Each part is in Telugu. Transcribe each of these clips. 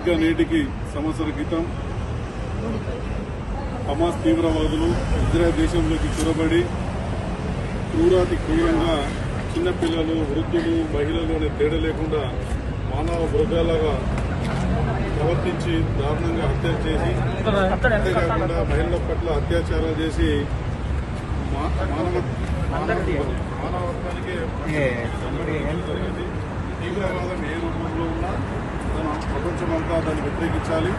సరిగ్గా నేటికి సంవత్సర క్రితం హమాస్ తీవ్రవాదులు ఇజ్రాయెల్ దేశంలోకి చొరబడి క్రూరాతి క్రూరంగా చిన్నపిల్లలు, వృద్ధులు, మహిళలు అనే తేడా లేకుండా మానవ మృగాలుగా ప్రవర్తించి దారుణంగా హత్య చేసి, అంతేకాకుండా మహిళల పట్ల అత్యాచారాలు చేసి మానవత్వానికి జరిగింది. తీవ్రవాదం ఏ రూపంలో ఉన్నా ప్రపంచమంతా దాన్ని వ్యతిరేకించాలి.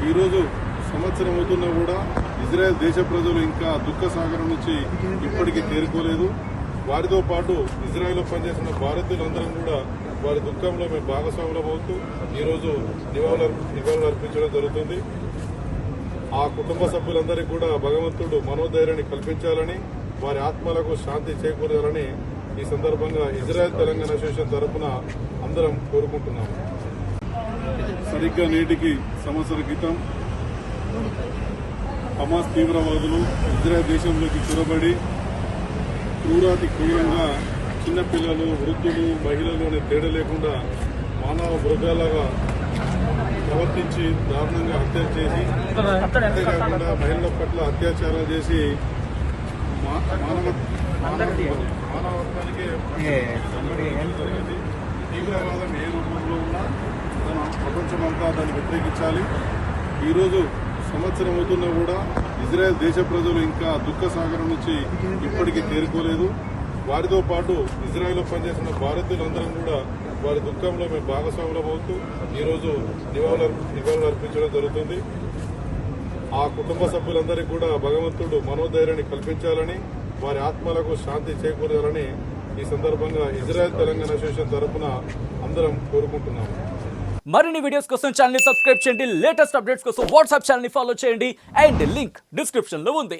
ఈరోజు సంవత్సరం అవుతున్నా కూడా ఇజ్రాయెల్ దేశ ప్రజలు ఇంకా దుఃఖ సాగరం నుంచి ఇప్పటికీ తేరుకోలేదు. వారితో పాటు ఇజ్రాయెల్లో పనిచేసిన భారతీయులందరం కూడా వారి దుఃఖంలో మేము భాగస్వాములం అవుతూ ఈరోజు నివాళులు అర్పించడం జరుగుతుంది. ఆ కుటుంబ సభ్యులందరికీ కూడా భగవంతుడు మనోధైర్యాన్ని కల్పించాలని, వారి ఆత్మలకు శాంతి చేకూరాలని ఈ సందర్భంగా ఇజ్రాయెల్ తెలంగాణ అసోసియేషన్ తరఫున అందరం కోరుకుంటున్నాము. సరిగ్గా నేటికి సంవత్సర క్రితం హమాస్ తీవ్రవాదులు ఇజ్రాయెల్ దేశంలోకి చొరబడి క్రూరాతి క్రూరంగా చిన్నపిల్లలు, వృద్ధులు, మహిళలు అనే తేడా లేకుండా మానవ మృగాలుగా ప్రవర్తించి దారుణంగా హత్య చేసి, అంతేకాకుండా మహిళల పట్ల అత్యాచారాలు చేసి మానవత్వానికి జరిగింది. తీవ్రవాదం ఏ రూపంలో ఉన్నా ప్రపంచమంతా దాన్ని వ్యతిరేకించాలి. ఈరోజు సంవత్సరం అవుతున్నా కూడా ఇజ్రాయెల్ దేశ ప్రజలు ఇంకా దుఃఖ సాగరం నుంచి ఇప్పటికీ తేరుకోలేదు. వారితో పాటు ఇజ్రాయెల్లో పనిచేసిన భారతీయులందరం కూడా వారి దుఃఖంలో మేము భాగస్వాములం అవుతూ ఈరోజు నివాళులు అర్పించడం జరుగుతుంది. ఆ కుటుంబ సభ్యులందరికీ కూడా భగవంతుడు మనోధైర్యాన్ని కల్పించాలని, వారి ఆత్మలకు శాంతి చేకూరాలని ఈ సందర్భంగా ఇజ్రాయెల్ తెలంగాణ అసోసియేషన్ తరఫున అందరం కోరుకుంటున్నాము. మరిన్ని వీడియోస్ కోసం ఛానల్ ని సబ్స్క్రైబ్ చేయండి. లేటెస్ట్ అప్డేట్స్ కోసం వాట్సాప్ ఛానల్ ని ఫాలో చేయండి. అండ్ లింక్ డిస్క్రిప్షన్ లో ఉంది.